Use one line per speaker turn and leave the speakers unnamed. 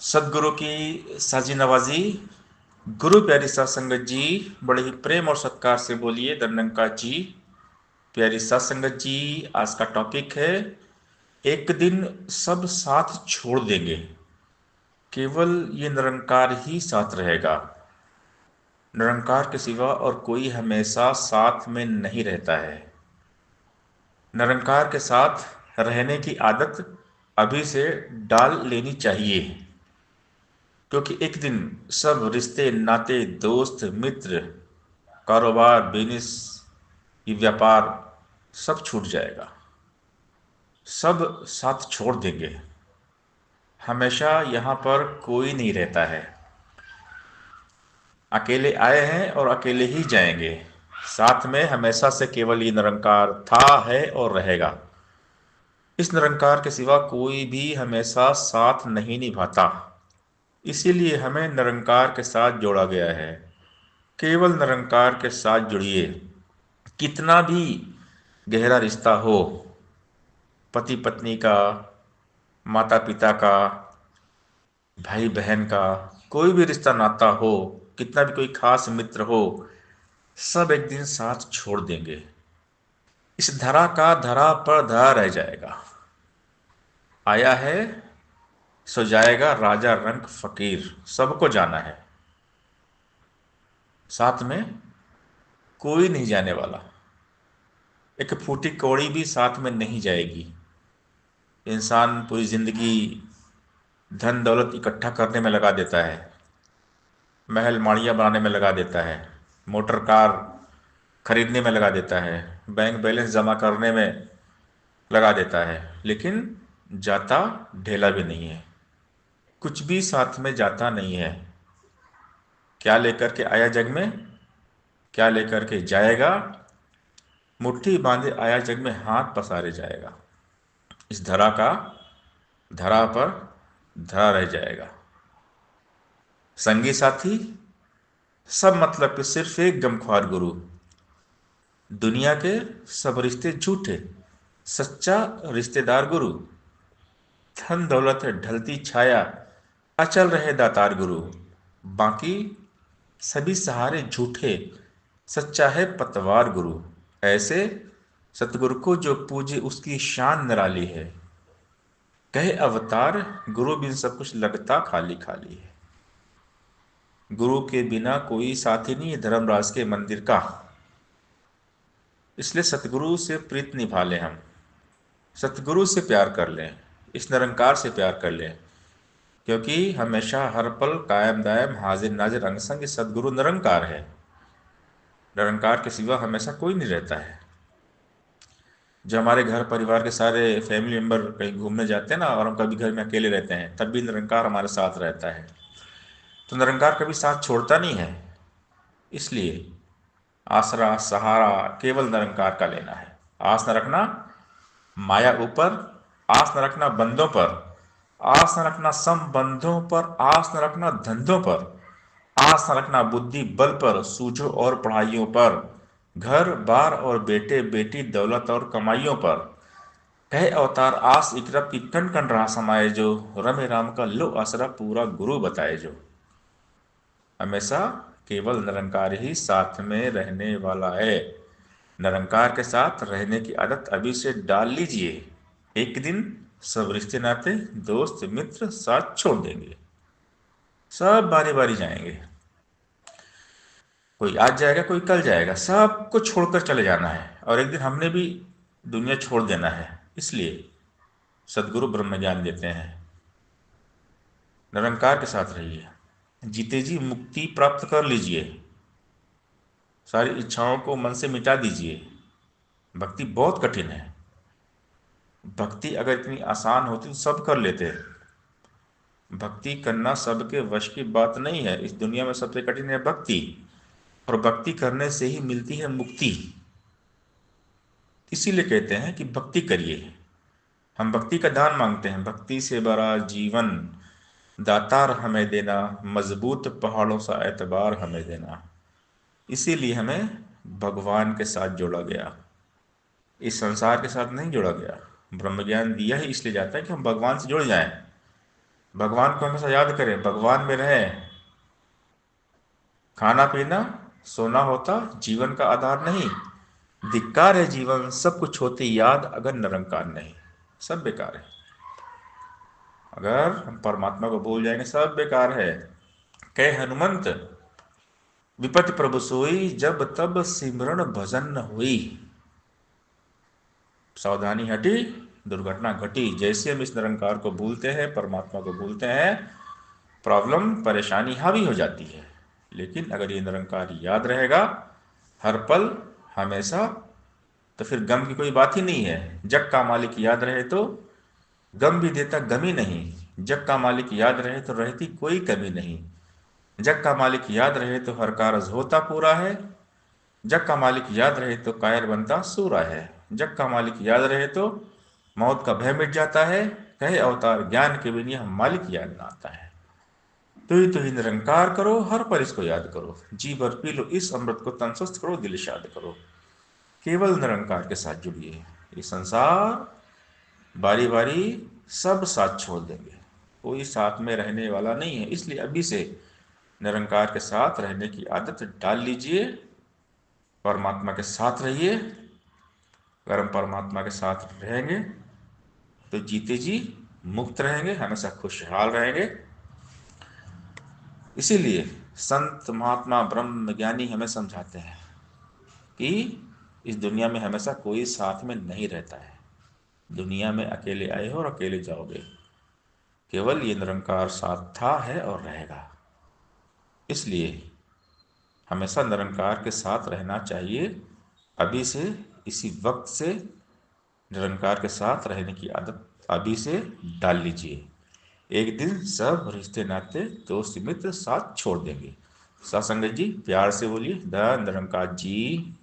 सदगुरु की साजी नवाजी। गुरु प्यारी साध संगत जी, बड़े ही प्रेम और सत्कार से बोलिए दंडंका जी। प्यारी साध संगत जी, आज का टॉपिक है एक दिन सब साथ छोड़ देंगे, केवल ये निरंकार ही साथ रहेगा। निरंकार के सिवा और कोई हमेशा साथ में नहीं रहता है। निरंकार के साथ रहने की आदत अभी से डाल लेनी चाहिए, क्योंकि एक दिन सब रिश्ते नाते, दोस्त मित्र, कारोबार, बिजनेस, ये व्यापार सब छूट जाएगा। सब साथ छोड़ देंगे। हमेशा यहाँ पर कोई नहीं रहता है। अकेले आए हैं और अकेले ही जाएंगे। साथ में हमेशा से केवल ये निरंकार था, है और रहेगा। इस निरंकार के सिवा कोई भी हमेशा साथ नहीं निभाता। इसीलिए हमें निरंकार के साथ जोड़ा गया है। केवल निरंकार के साथ जुड़िए। कितना भी गहरा रिश्ता हो, पति पत्नी का, माता पिता का, भाई बहन का, कोई भी रिश्ता नाता हो, कितना भी कोई खास मित्र हो, सब एक दिन साथ छोड़ देंगे। इस धरा का धरा पर धरा रह जाएगा। आया है सो जाएगा, राजा रंक फकीर, सबको जाना है। साथ में कोई नहीं जाने वाला। एक फूटी कौड़ी भी साथ में नहीं जाएगी। इंसान पूरी जिंदगी धन दौलत इकट्ठा करने में लगा देता है, महल माड़ियाँ बनाने में लगा देता है, मोटर कार खरीदने में लगा देता है, बैंक बैलेंस जमा करने में लगा देता है, लेकिन जाता ढेला भी नहीं है। कुछ भी साथ में जाता नहीं है। क्या लेकर के आया जग में, क्या लेकर के जाएगा। मुट्ठी बांधे आया जग में, हाथ पसारे जाएगा। इस धरा का धरा पर धरा रह जाएगा। संगी साथी सब मतलब के सिर्फ एक गमख्वार गुरु। दुनिया के सब रिश्ते झूठे, सच्चा रिश्तेदार गुरु। धन दौलत है ढलती छाया, अचल रहे दातार गुरु। बाकी सभी सहारे झूठे, सच्चा है पतवार गुरु। ऐसे सतगुरु को जो पूजे उसकी शान निराली है। कहे अवतार गुरु बिन सब कुछ लगता खाली खाली है। गुरु के बिना कोई साथी नहीं है धर्मराज के मंदिर का। इसलिए सतगुरु से प्रीत निभा लें हम, सतगुरु से प्यार कर लें, इस निरंकार से प्यार कर लें। क्योंकि हमेशा हर पल कायम दायम हाजिर नाजिर अंग संग सदगुरु निरंकार है। निरंकार के सिवा हमेशा कोई नहीं रहता है। जब हमारे घर परिवार के सारे फैमिली मेंबर कहीं घूमने जाते हैं ना, और हम कभी घर में अकेले रहते हैं, तब भी निरंकार हमारे साथ रहता है। तो निरंकार कभी साथ छोड़ता नहीं है। इसलिए आसरा सहारा केवल निरंकार का लेना है। आस न रखना माया ऊपर, आस न रखना बंदों पर, आस न रखना संबंधों पर, आस न रखना धंधों पर, आस न रखना बुद्धि बल पर, सूझो और पढ़ाइयों पर, घर बार और बेटे बेटी दौलत और कमाइयों पर। कहे अवतार आस इकरब की कण कण रहा समाये जो, रमे राम का लो आसरा पूरा गुरु बताए जो। हमेशा केवल निरंकार ही साथ में रहने वाला है। निरंकार के साथ रहने की आदत अभी से डाल लीजिए। एक दिन सब रिश्ते नाते, दोस्त मित्र साथ छोड़ देंगे। सब बारी बारी जाएंगे। कोई आज जाएगा, कोई कल जाएगा, सबको छोड़कर चले जाना है। और एक दिन हमने भी दुनिया छोड़ देना है। इसलिए सदगुरु ब्रह्म ज्ञान देते हैं, निरंकार के साथ रहिए। जीते जी मुक्ति प्राप्त कर लीजिए। सारी इच्छाओं को मन से मिटा दीजिए। भक्ति बहुत कठिन है। भक्ति अगर इतनी आसान होती तो सब कर लेते। भक्ति करना सबके वश की बात नहीं है। इस दुनिया में सबसे कठिन है भक्ति, और भक्ति करने से ही मिलती है मुक्ति। इसीलिए कहते हैं कि भक्ति करिए। हम भक्ति का दान मांगते हैं। भक्ति से बड़ा जीवन दातार हमें देना, मजबूत पहाड़ों सा एतबार हमें देना। इसीलिए हमें भगवान के साथ जोड़ा गया, इस संसार के साथ नहीं जोड़ा गया। ब्रह्म ज्ञान दिया ही इसलिए जाता है कि हम भगवान से जुड़ जाएं। भगवान को हमेशा याद करें, भगवान में रहें। खाना पीना सोना होता जीवन का आधार नहीं। धिक्कार है जीवन सब कुछ होते याद अगर निरंकार नहीं। सब बेकार है। अगर हम परमात्मा को भूल जाएंगे सब बेकार है। कहे हनुमंत, विपत्ति प्रभु सोई जब तब सिमरन भजन न हुई। सावधानी हटी, दुर्घटना घटी। जैसे हम इस निरंकार को भूलते हैं, परमात्मा को भूलते हैं, प्रॉब्लम परेशानी हावी हो जाती है। लेकिन अगर ये निरंकार याद रहेगा हर पल, हमेशा, तो फिर गम की कोई बात ही नहीं है। जग का मालिक याद रहे तो गम भी देता गमी नहीं। जग का मालिक याद रहे तो रहती कोई कमी नहीं। जग का मालिक याद रहे तो हर कारज होता पूरा है। जग का मालिक याद रहे तो कायर बनता सूरा है। जग का मालिक याद रहे तो मौत का भय मिट जाता है। कहे अवतार ज्ञान के बिना हम मालिक याद ना आता है। तो ही निरंकार करो, हर पल इसको याद करो। जी भर पी लो इस अमृत को, तन स्वस्थ करो, दिल शाद करो। केवल निरंकार के साथ जुड़िए। ये संसार बारी बारी सब साथ छोड़ देंगे, कोई साथ में रहने वाला नहीं है। इसलिए अभी से निरंकार के साथ रहने की आदत डाल लीजिए। परमात्मा के साथ रहिए। अगर हम परमात्मा के साथ रहेंगे तो जीते जी मुक्त रहेंगे, हमेशा खुशहाल रहेंगे। इसीलिए संत महात्मा ब्रह्म ज्ञानी हमें समझाते हैं कि इस दुनिया में हमेशा कोई साथ में नहीं रहता है। दुनिया में अकेले आए हो और अकेले जाओगे। केवल ये निरंकार साथ था, है और रहेगा। इसलिए हमेशा निरंकार के साथ रहना चाहिए। अभी से, इसी वक्त से निरंकार के साथ रहने की आदत अभी से डाल लीजिए। एक दिन सब रिश्ते नाते दोस्त मित्र साथ छोड़ देंगे। सत्संग जी प्यार से बोलिए, धन निरंकार जी